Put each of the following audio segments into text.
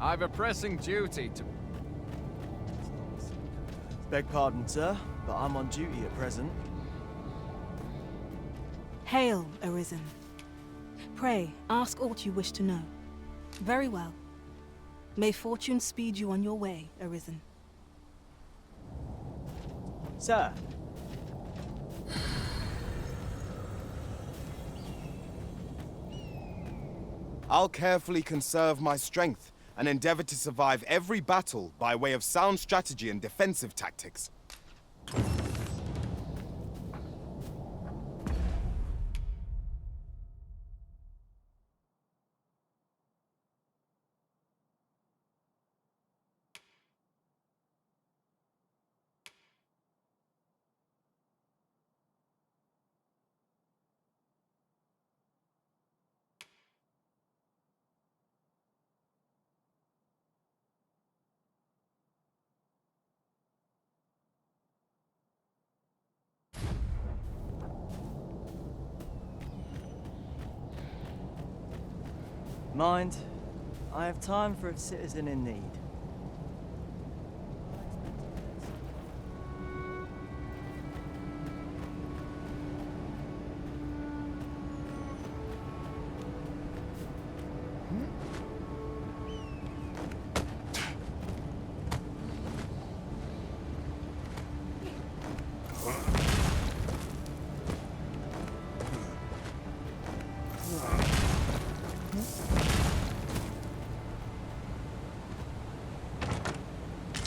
I've a pressing duty to... Beg pardon, sir, but I'm on duty at present. Hail, Arisen. Pray, ask aught you wish to know. Very well. May fortune speed you on your way, Arisen. Sir. I'll carefully conserve my strength and endeavor to survive every battle by way of sound strategy and defensive tactics. Mind, I have time for a citizen in need.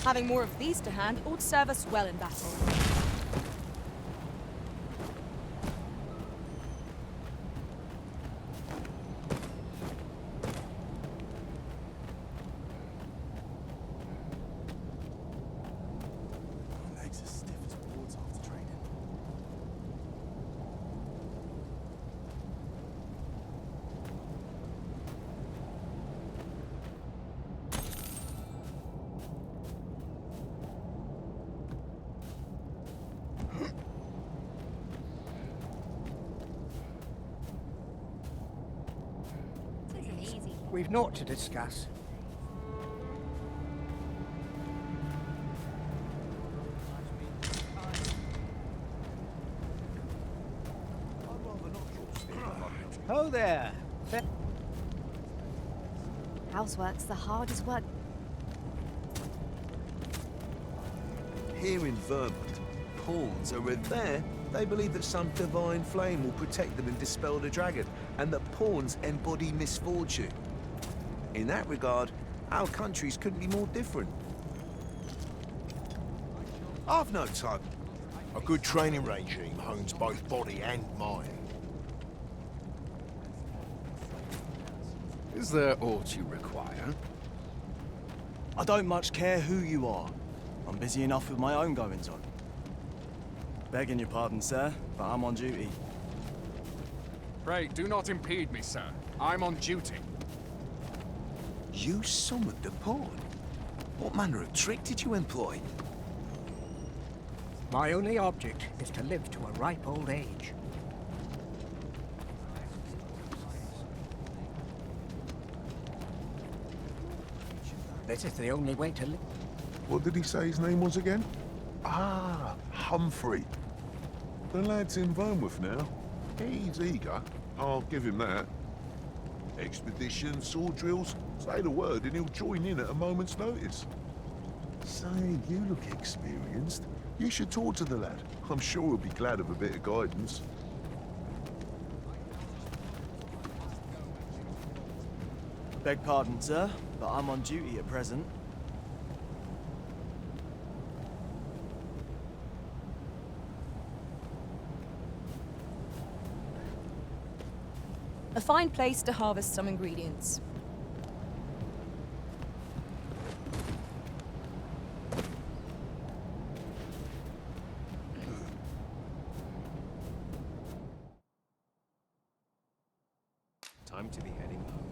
Having more of these to hand ought serve us well in battle. My legs are stiff as boards after training. We've naught to discuss. Ho there! Housework's the hardest work. Here in Vermont, pawns are there. They believe that some divine flame will protect them and dispel the dragon, and that pawns embody misfortune. In that regard, our countries couldn't be more different. I've no time. A good training regime hones both body and mind. Is there aught you require? I don't much care who you are. I'm busy enough with my own goings-on. Begging your pardon, sir, but I'm on duty. Pray, do not impede me, sir. I'm on duty. You summoned a pawn? What manner of trick did you employ? My only object is to live to a ripe old age. This is the only way to live. What did he say his name was again? Ah, Humphrey. The lad's in Vermouth now. He's eager. I'll give him that. Expeditions, sword drills, say the word and he'll join in at a moment's notice. Say, you look experienced. You should talk to the lad. I'm sure he'll be glad of a bit of guidance. Beg pardon, sir, but I'm on duty at present. A fine place to harvest some ingredients. Time to be heading home.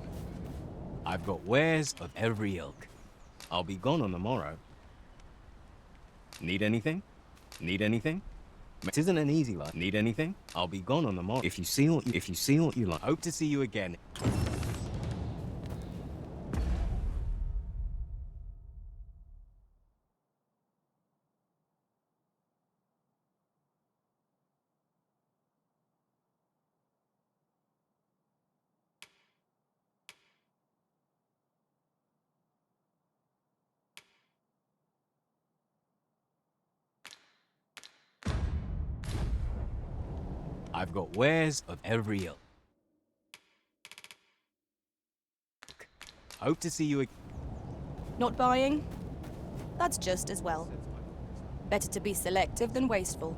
I've got wares of every ilk. I'll be gone on the morrow. Need anything? Need anything? It isn't an easy life. Need anything? I'll be gone on the morrow. If you see what you like. Hope to see you again. I've got wares of every ilk. Hope to see you again. Not buying? That's just as well. Better to be selective than wasteful.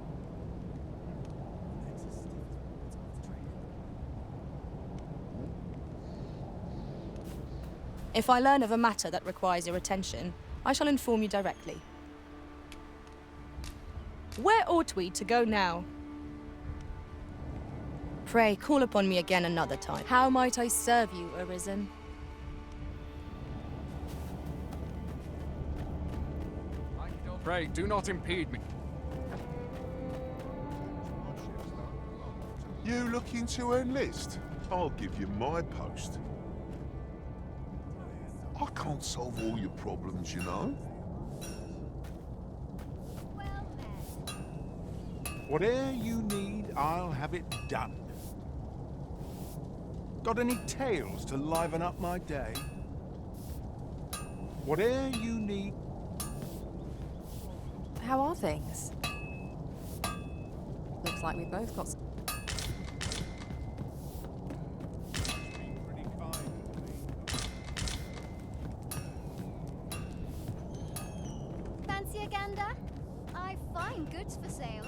If I learn of a matter that requires your attention, I shall inform you directly. Where ought we to go now? Pray, call upon me again another time. How might I serve you, Arisen? Pray, do not impede me. You looking to enlist? I'll give you my post. I can't solve all your problems, you know. Whatever you need, I'll have it done. Got any tales to liven up my day? Whatever you need. How are things? Looks like we both got... Fancy a gander? I've fine goods for sale.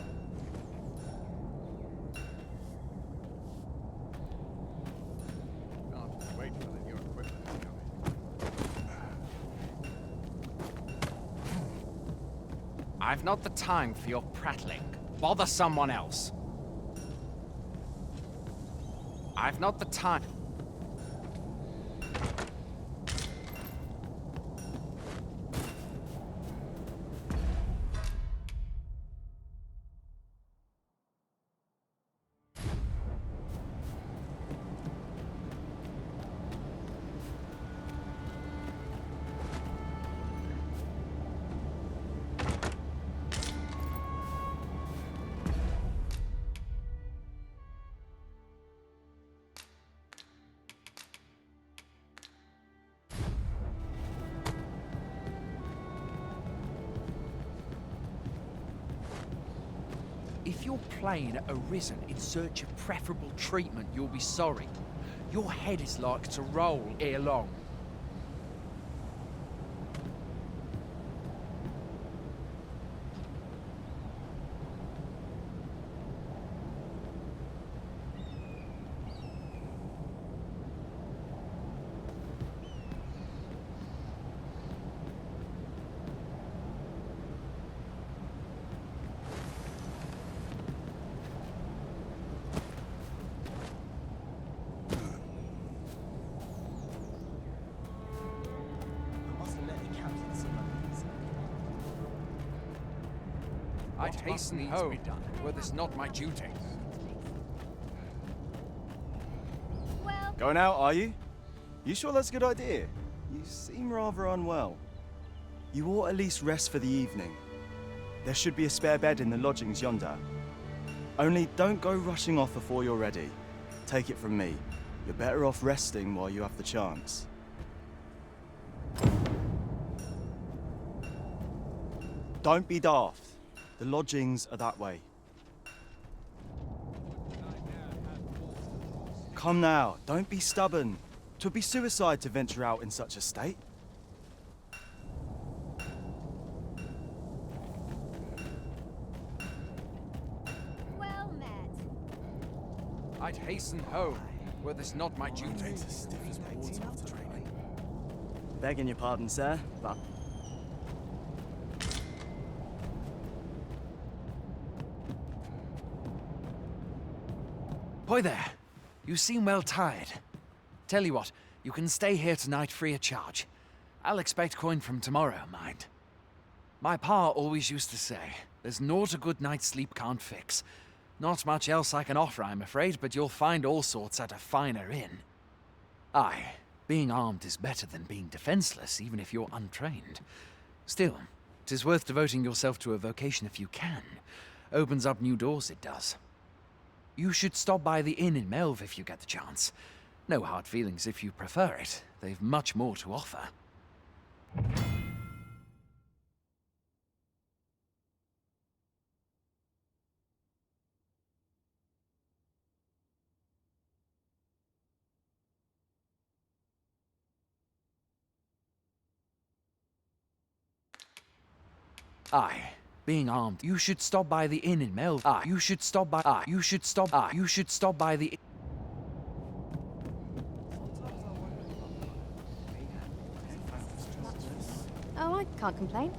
Wait till the new equipment is coming. I've not the time for your prattling. Bother someone else. I've not the time. If you're playing at Arisen in search of preferable treatment, you'll be sorry. Your head is like to roll ere long. I'd hasten home, were this not my duty. Well, Going out, are you? You sure that's a good idea? You seem rather unwell. You ought at least rest for the evening. There should be a spare bed in the lodgings yonder. Only don't go rushing off before you're ready. Take it from me. You're better off resting while you have the chance. Don't be daft. The lodgings are that way. Come now, don't be stubborn. 'Twould be suicide to venture out in such a state. well met. I'd hasten home, were this not my duty. Begging your pardon, sir, but Boy there, you seem well tired. Tell you what, you can stay here tonight free of charge. I'll expect coin from tomorrow, mind. My pa always used to say, there's naught a good night's sleep can't fix. Not much else I can offer, I'm afraid, but you'll find all sorts at a finer inn. Aye, being armed is better than being defenseless, even if you're untrained. Still, 'tis worth devoting yourself to a vocation if you can. Opens up new doors, it does. You should stop by the inn in Melve if you get the chance. No hard feelings if you prefer it. They've much more to offer. Being armed. You should stop by the inn in Mel. You should stop by. You should stop. You should stop by the. Oh, I can't complain.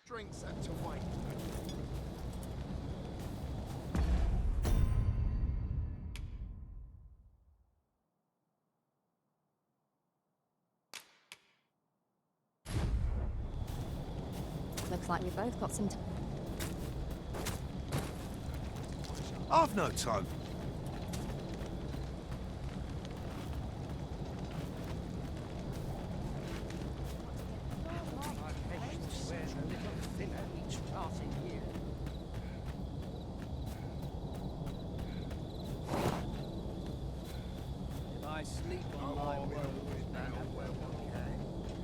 Drinks up to wait. Looks like we both got some time. I've no time.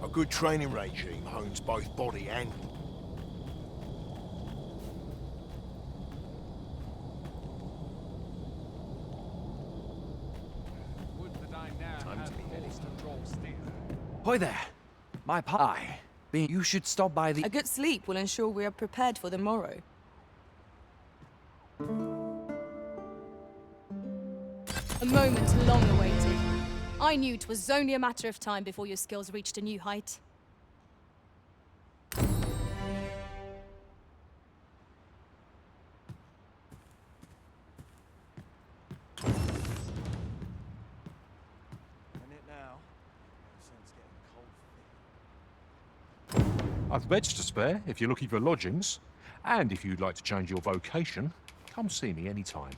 A good training regime hones both body and... Would that I now had force to draw steer. Hoy there. My pie. Being. You should stop by the. A good sleep will ensure we are prepared for the morrow. A moment long awaited. I knew 'twas only a matter of time before your skills reached a new height. I've beds to spare if you're looking for lodgings. And if you'd like to change your vocation, come see me anytime.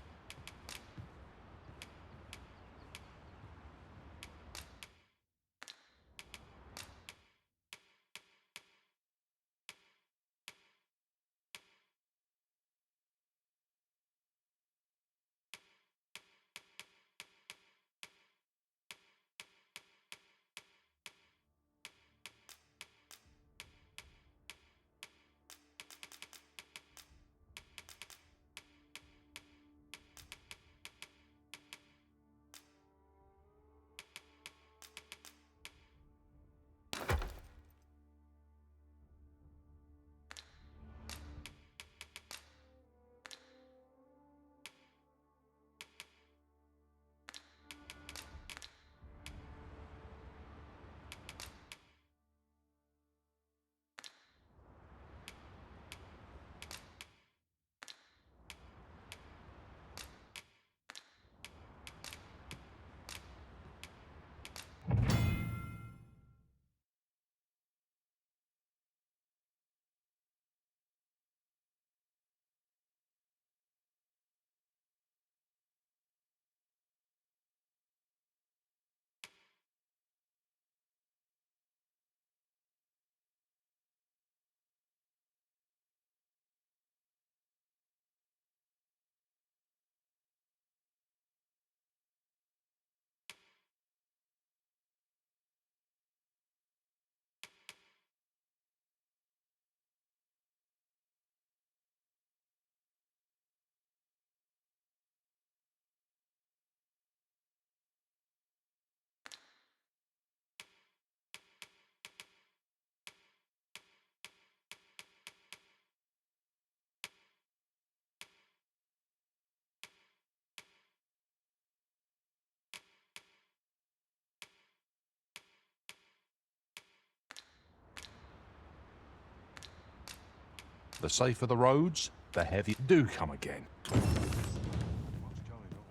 The safer the roads, the heavier do come again.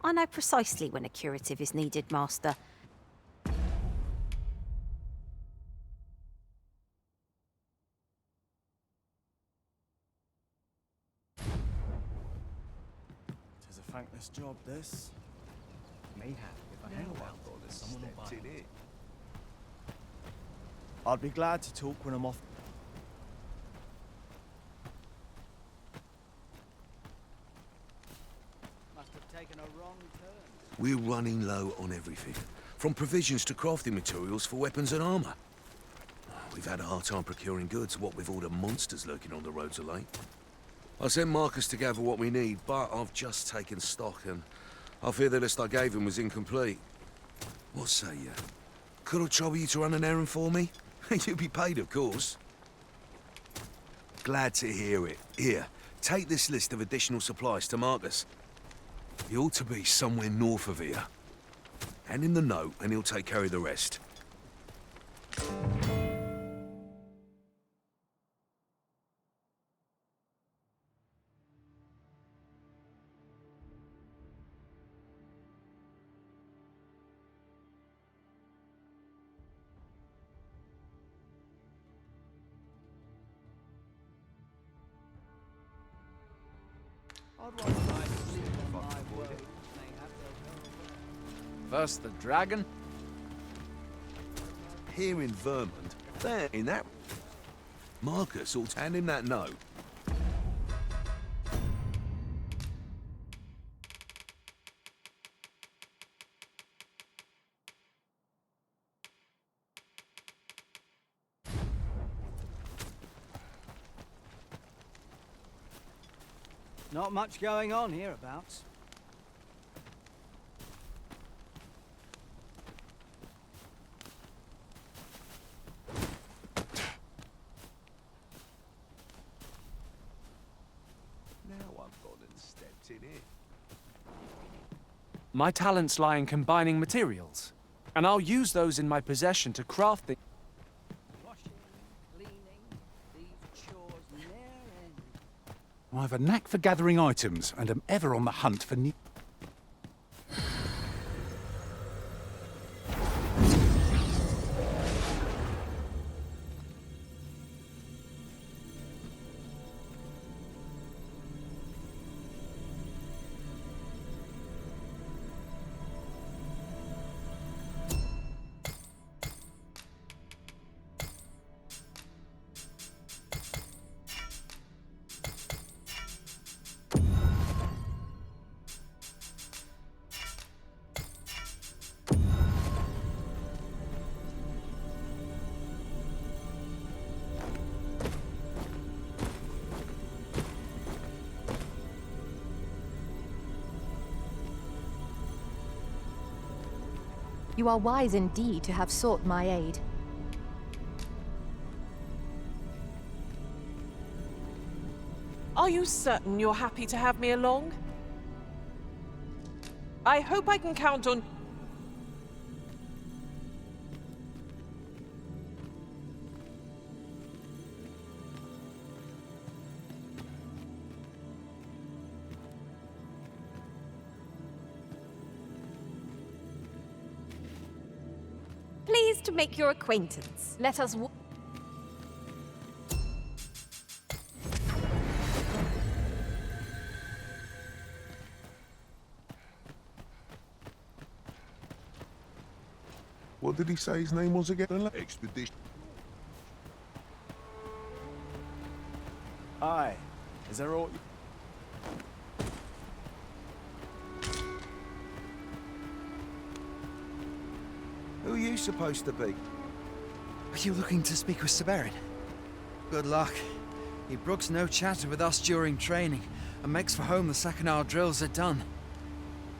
I know precisely when a curative is needed, Master. Tis a thankless job, this. May have if I hang around. Someone will buy it. I'd be glad to talk when I'm off. Must have taken a wrong turn. We're running low on everything, from provisions to crafting materials for weapons and armor. We've had a hard time procuring goods, what with all the monsters lurking on the roads of late. I sent Marcus to gather what we need, but I've just taken stock and I fear the list I gave him was incomplete. What say you? Could I trouble you to run an errand for me? You'd be paid, of course. Glad to hear it. Here, take this list of additional supplies to Marcus. He ought to be somewhere north of here. Hand him the note and he'll take care of the rest. First the dragon. Here in Vermont, there in that... Marcus ought to hand him that note. Not much going on hereabouts. My talents lie in combining materials, and I'll use those in my possession to craft the... Washing, cleaning, these chores ne'er end. I've a knack for gathering items and am ever on the hunt for new... You are wise indeed to have sought my aid. Are you certain you're happy to have me along? I hope I can count on... Pleased to make your acquaintance. Let us What did he say his name was again? Expedition. Aye. Is there aught... Who are you supposed to be? Are you looking to speak with Severin? Good luck. He brooks no chatter with us during training, and makes for home the second our drills are done.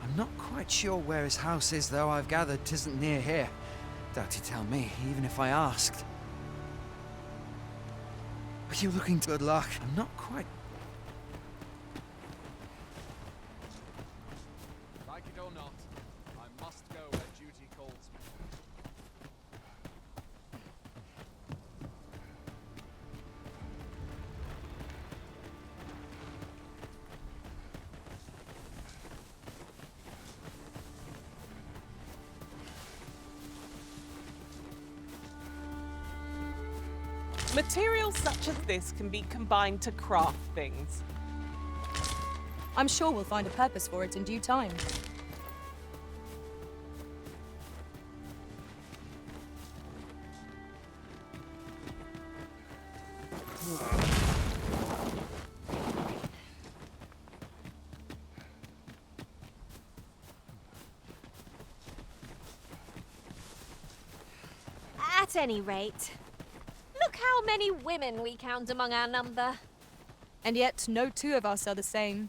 I'm not quite sure where his house is, though I've gathered 'tisn't near here. Doubt he'd tell me, even if I asked. Are you looking to... Good luck. I'm not quite... Like it or not, I must go where duty calls me. Materials such as this can be combined to craft things. I'm sure we'll find a purpose for it in due time. At any rate, look how many women we count among our number. And yet, no two of us are the same.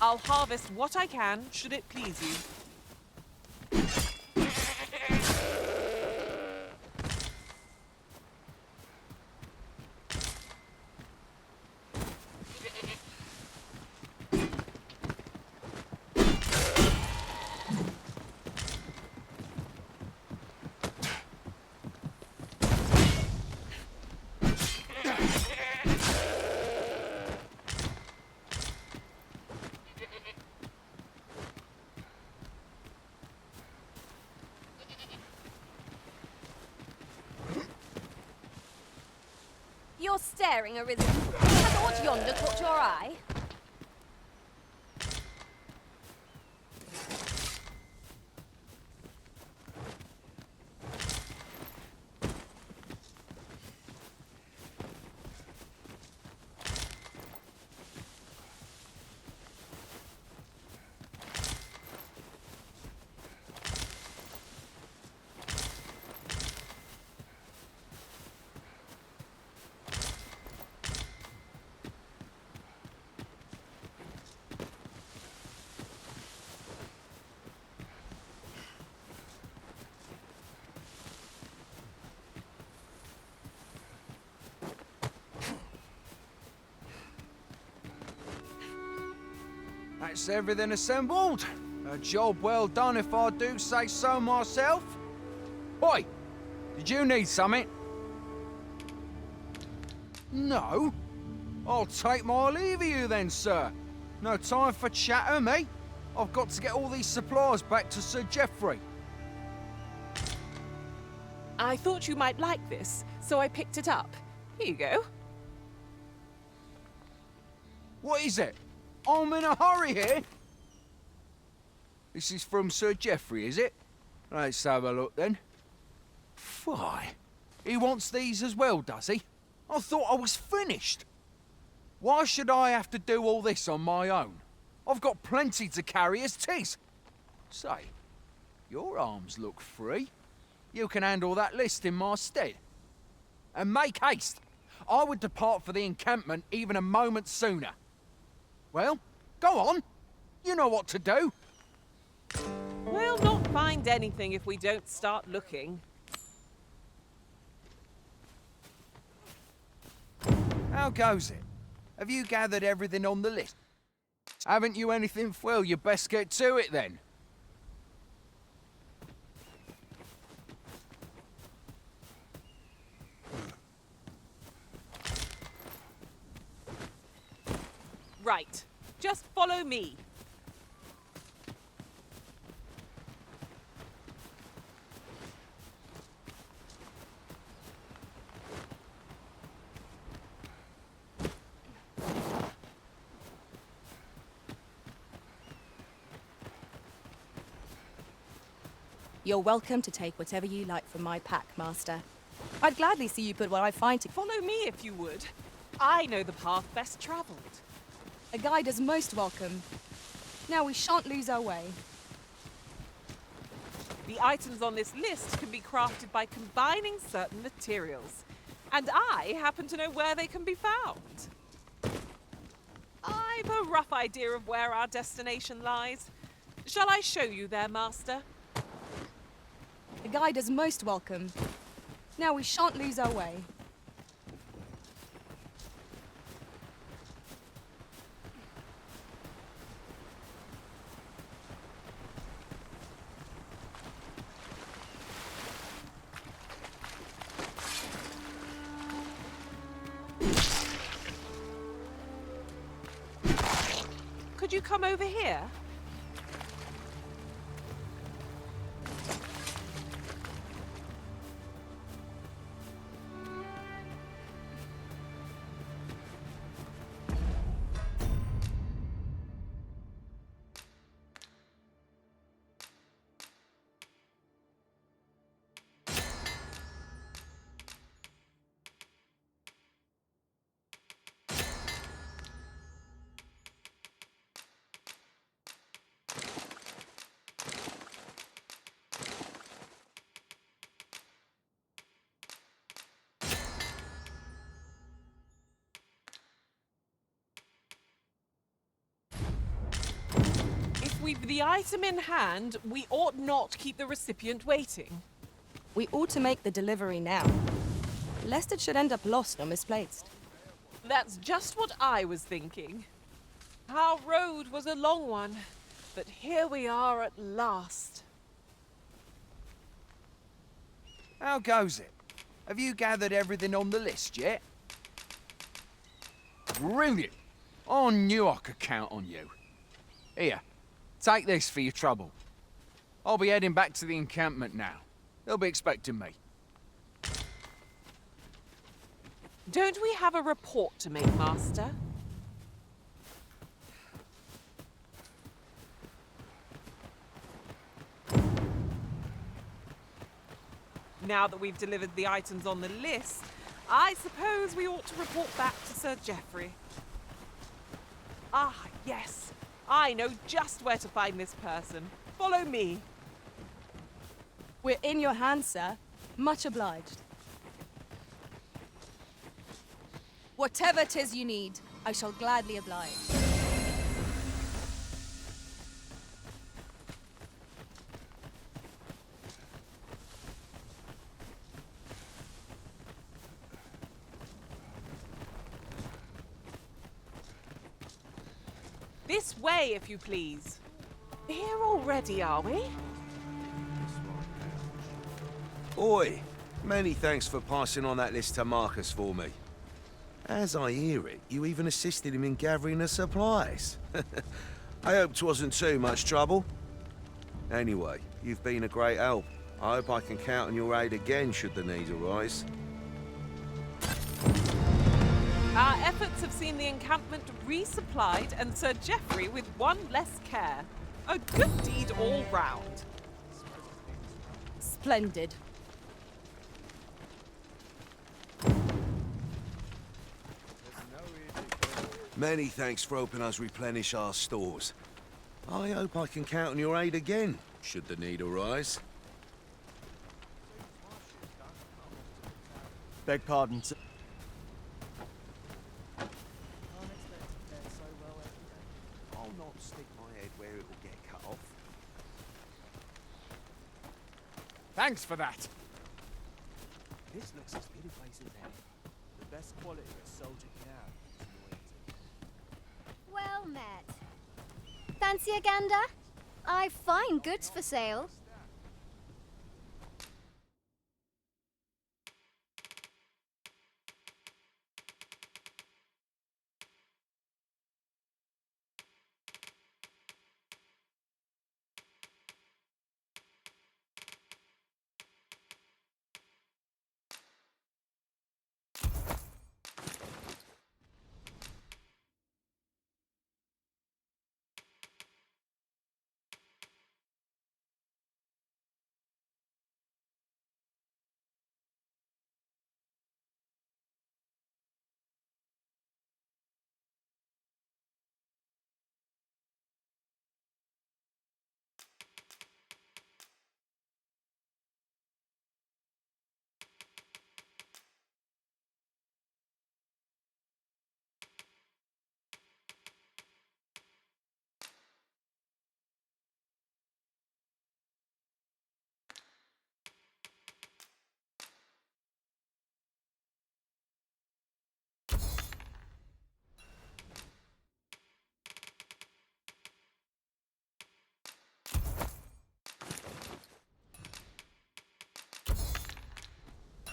I'll harvest what I can, should it please you. You're staring, Arisen. Has aught yonder caught your eye? That's everything assembled. A job well done if I do say so myself. Oi! Did you need something? No? I'll take my leave of you then, sir. No time for chatter, me. I've got to get all these supplies back to Sir Geoffrey. I thought you might like this, so I picked it up. Here you go. What is it? I'm in a hurry here. This is from Sir Geoffrey, is it? Let's have a look then. Fie. He wants these as well, does he? I thought I was finished. Why should I have to do all this on my own? I've got plenty to carry as 'tis. Say, your arms look free. You can handle that list in my stead. And make haste. I would depart for the encampment even a moment sooner. Well, go on. You know what to do. We'll not find anything if we don't start looking. How goes it? Have you gathered everything on the list? Haven't you anything? Well, you best get to it then. Right. Just follow me. You're welcome to take whatever you like from my pack, Master. I'd gladly see you put what I find to... Follow me if you would. I know the path best travelled. A guide is most welcome. Now we shan't lose our way. The items on this list can be crafted by combining certain materials. And I happen to know where they can be found. I've a rough idea of where our destination lies. Shall I show you there, Master? The guide is most welcome. Now we shan't lose our way. Should you come over here? With the item in hand, we ought not keep the recipient waiting. We ought to make the delivery now, lest it should end up lost or misplaced. That's just what I was thinking. Our road was a long one, but here we are at last. How goes it? Have you gathered everything on the list yet? Brilliant! I knew I could count on you. Here, take this for your trouble. I'll be heading back to the encampment now. They'll be expecting me. Don't we have a report to make, Master? Now that we've delivered the items on the list, I suppose we ought to report back to Sir Geoffrey. Ah, yes. I know just where to find this person. Follow me. We're in your hands, sir. Much obliged. Whatever 'tis you need, I shall gladly oblige. This way, if you please. Here already, are we? Oi, many thanks for passing on that list to Marcus for me. As I hear it, you even assisted him in gathering the supplies. I hope 'twasn't too much trouble. Anyway, you've been a great help. I hope I can count on your aid again should the need arise. Our efforts have seen the encampment resupplied and Sir Geoffrey with one less care. A good deed all round. Splendid. Many thanks for helping us replenish our stores. I hope I can count on your aid again, should the need arise. Beg pardon, sir. I'll not stick my head where it will get cut off. Thanks for that. This looks as good a place as any. The best quality a soldier can have. Well met. Fancy a gander? I've fine goods for sale.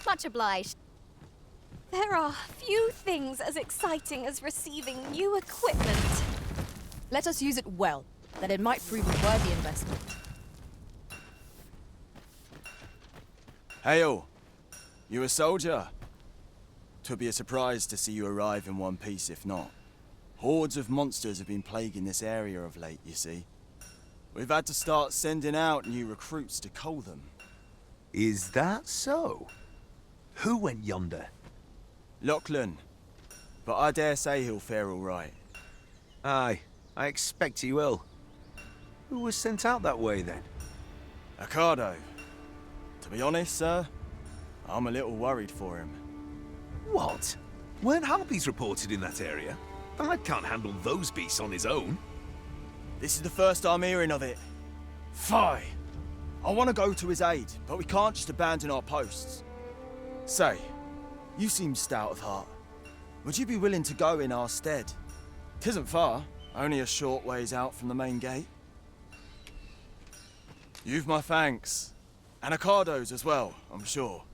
Much obliged. There are few things as exciting as receiving new equipment. Let us use it well, that it might prove a worthy investment. Hail! You a soldier? 'Twould be a surprise to see you arrive in one piece if not. Hordes of monsters have been plaguing this area of late, you see. We've had to start sending out new recruits to cull them. Is that so? Who went yonder? Lachlan. But I dare say he'll fare all right. Aye, I expect he will. Who was sent out that way then? Ocado. To be honest, sir, I'm a little worried for him. What? Weren't harpies reported in that area? The lad can't handle those beasts on his own. This is the first I'm hearing of it. Fie! I want to go to his aid, but we can't just abandon our posts. Say, you seem stout of heart. Would you be willing to go in our stead? 'Tisn't far, only a short ways out from the main gate. You've my thanks. And Ocado's as well, I'm sure.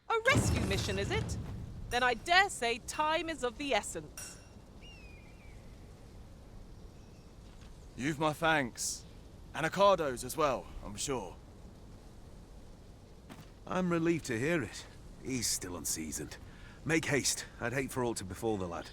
A rescue mission, is it? Then I dare say time is of the essence. You've my thanks. And Ocado's as well, I'm sure. I'm relieved to hear it. He's still unseasoned. Make haste. I'd hate for aught to befall the lad.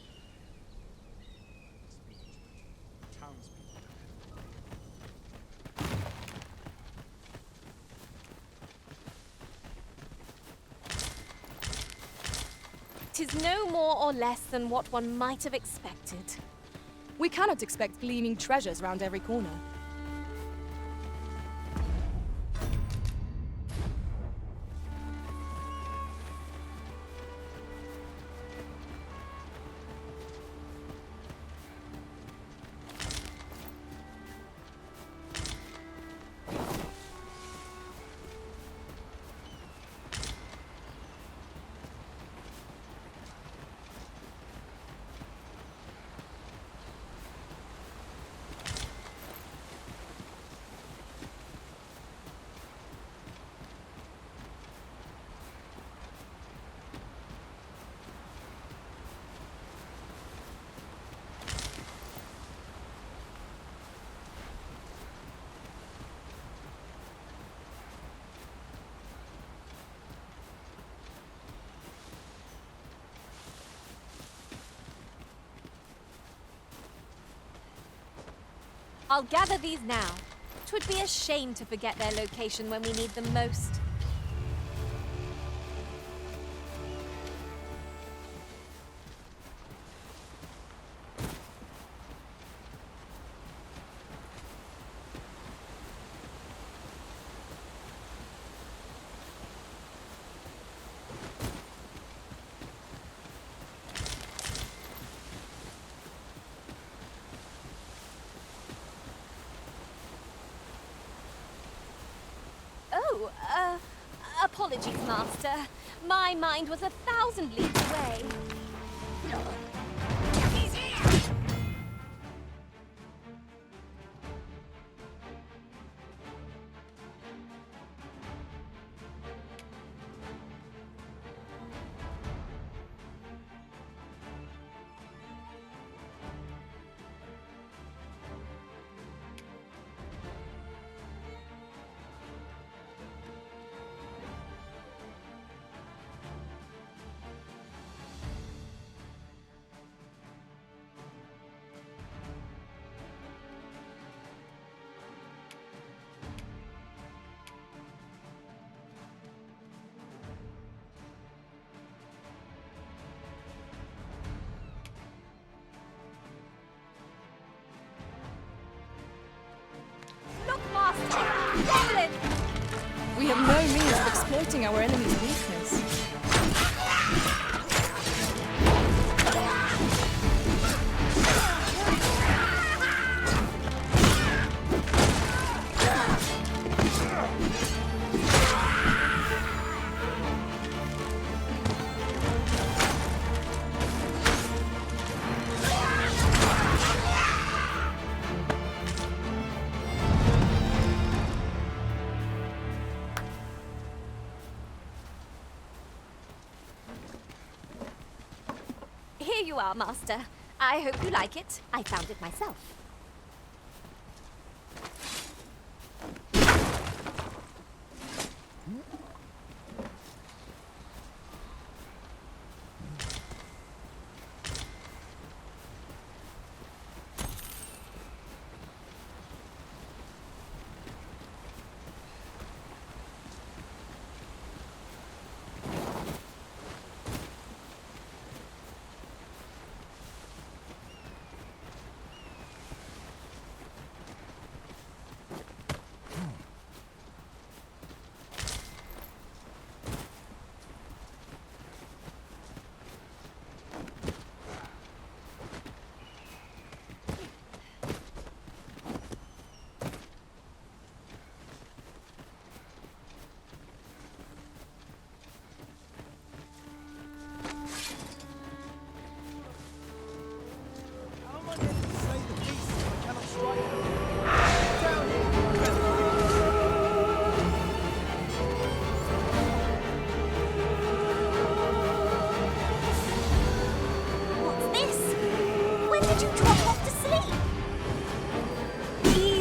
Tis no more or less than what one might have expected. We cannot expect gleaming treasures round every corner. I'll gather these now. 'Twould be a shame to forget their location when we need them most. Apologies, Master. My mind was 1,000 leagues away. We have no means of exploiting our enemy's weakness. Here you are, Master. I hope you like it. I found it myself.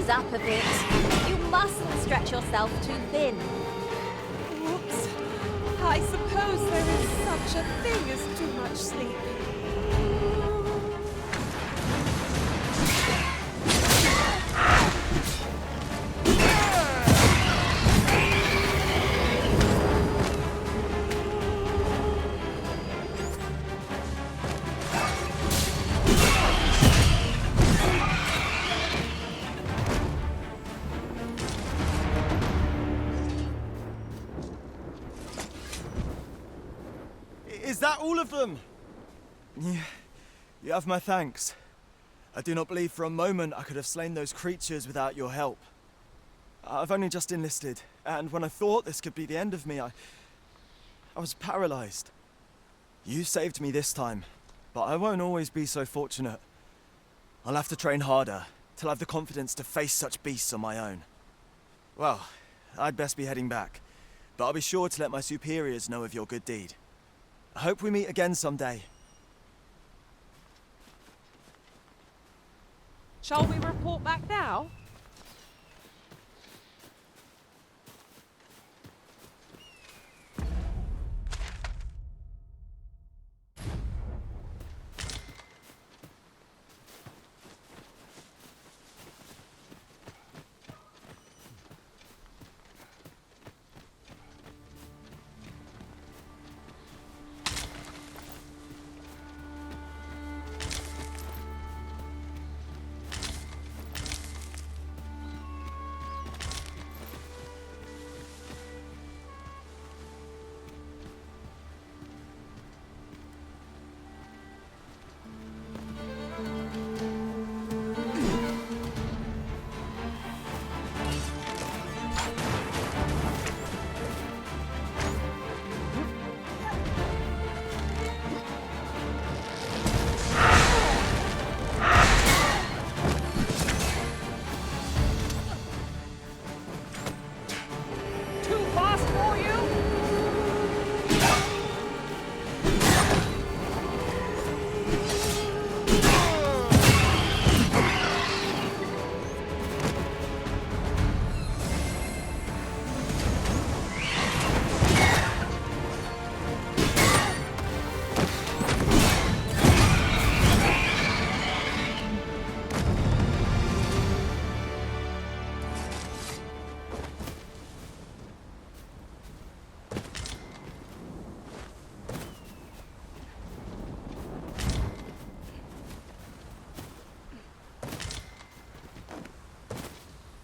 Up a bit. You mustn't stretch yourself too thin. Whoops. I suppose there is such a thing as too much sleep. Is that all of them? You have my thanks. I do not believe for a moment I could have slain those creatures without your help. I've only just enlisted, and when I thought this could be the end of me, I was paralyzed. You saved me this time, but I won't always be so fortunate. I'll have to train harder, till I've the confidence to face such beasts on my own. Well, I'd best be heading back, but I'll be sure to let my superiors know of your good deed. I hope we meet again someday. Shall we report back now?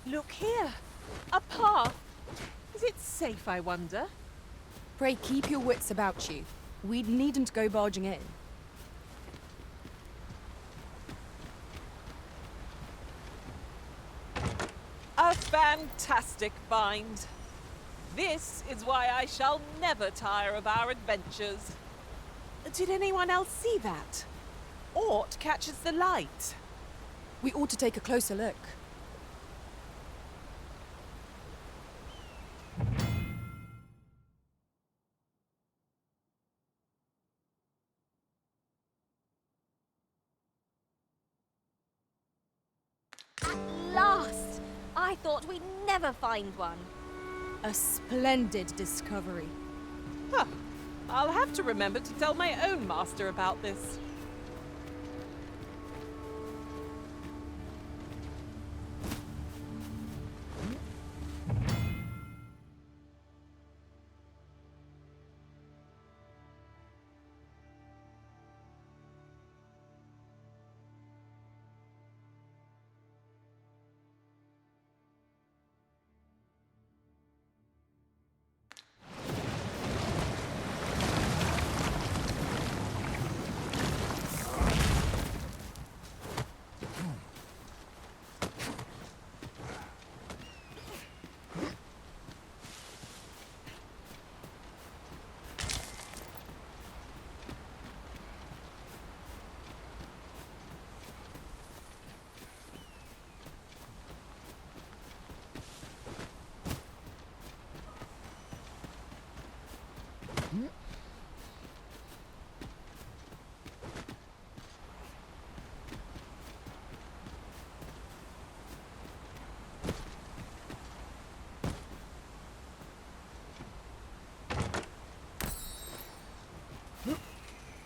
Look here. A path. Is it safe, I wonder? Pray keep your wits about you. We needn't go barging in. A fantastic find. This is why I shall never tire of our adventures. Did anyone else see that? Aught catches the light. We ought to take a closer look. At last! I thought we'd never find one. A splendid discovery. Huh. I'll have to remember to tell my own master about this.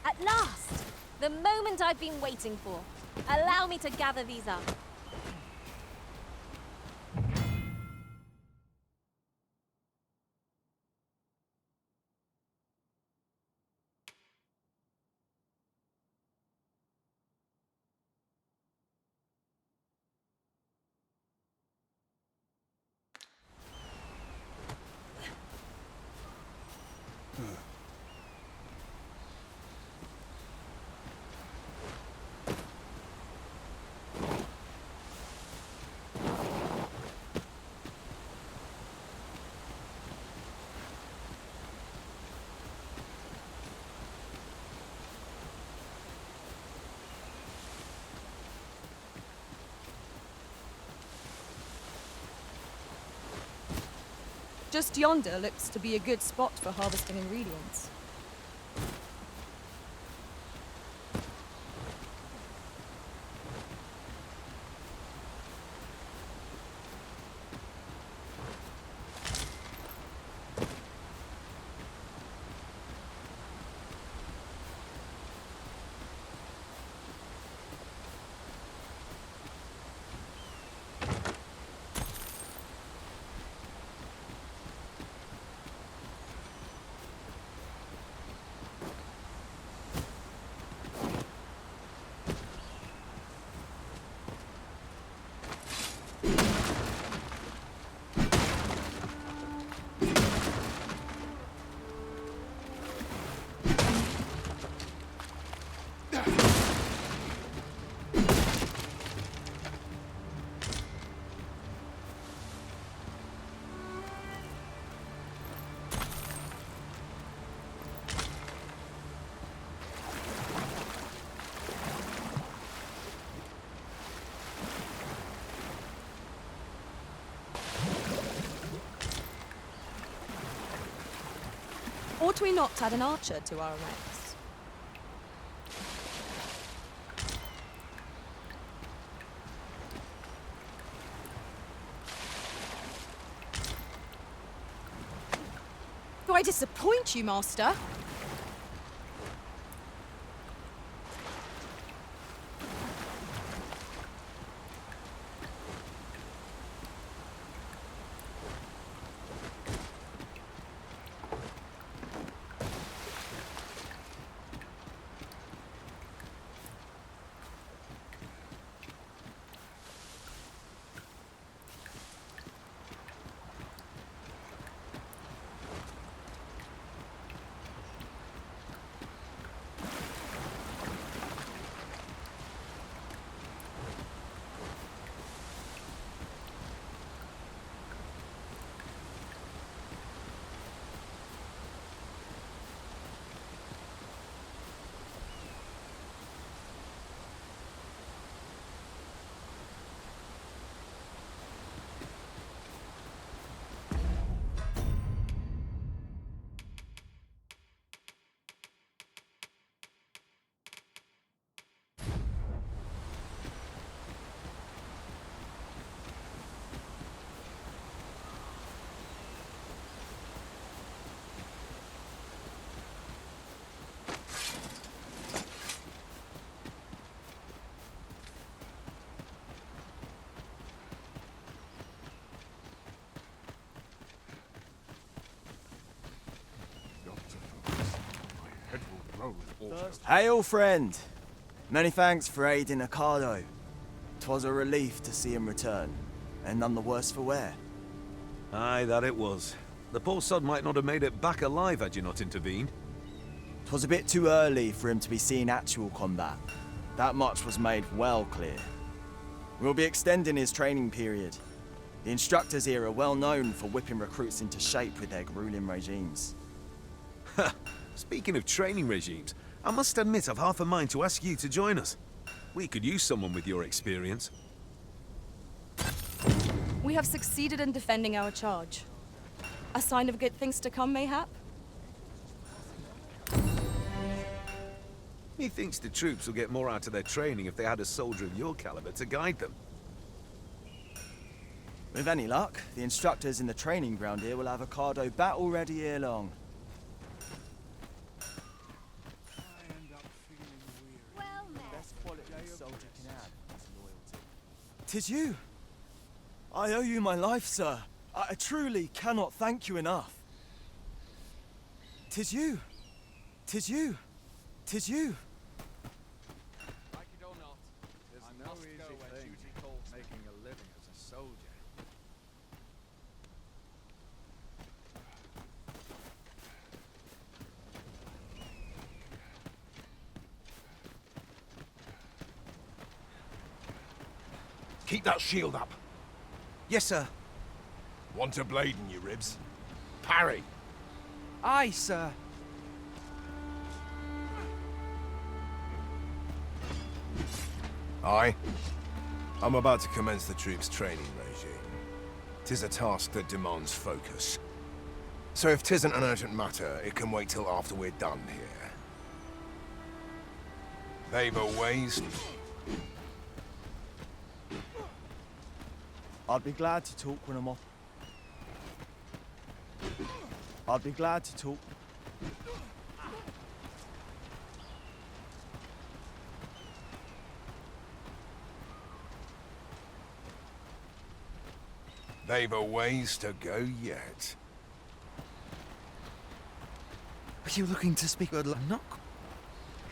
At last! The moment I've been waiting for. Allow me to gather these up. Just yonder looks to be a good spot for harvesting ingredients. Ought we not add an archer to our ranks? Do I disappoint you, Master? Hail, friend. Many thanks for aiding Ricardo. 'Twas a relief to see him return, and none the worse for wear. Aye, that it was. The poor sod might not have made it back alive had you not intervened. 'Twas a bit too early for him to be seeing actual combat. That much was made well clear. We'll be extending his training period. The instructors here are well known for whipping recruits into shape with their grueling regimes. Ha! Speaking of training regimes, I must admit I've half a mind to ask you to join us. We could use someone with your experience. We have succeeded in defending our charge. A sign of good things to come, mayhap? Methinks the troops will get more out of their training if they had a soldier of your caliber to guide them. With any luck, the instructors in the training ground here will have a Cardo battle ready ere long. Tis you. I owe you my life, sir. I truly cannot thank you enough. Tis you. Tis you. Tis you. Like it or not, there's no easy thing making a living as a soldier. Keep that shield up. Yes, sir. Want a blade in your ribs? Parry. Aye, sir. Aye. I'm about to commence the troops' training regime. 'Tis a task that demands focus. So if 'tisn't an urgent matter, it can wait till after we're done here. They've a ways. I'd be glad to talk when I'm off. I'd be glad to talk. They've a ways to go yet. Are you looking to speak? I'm not.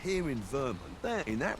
Here in Vermont, there in that.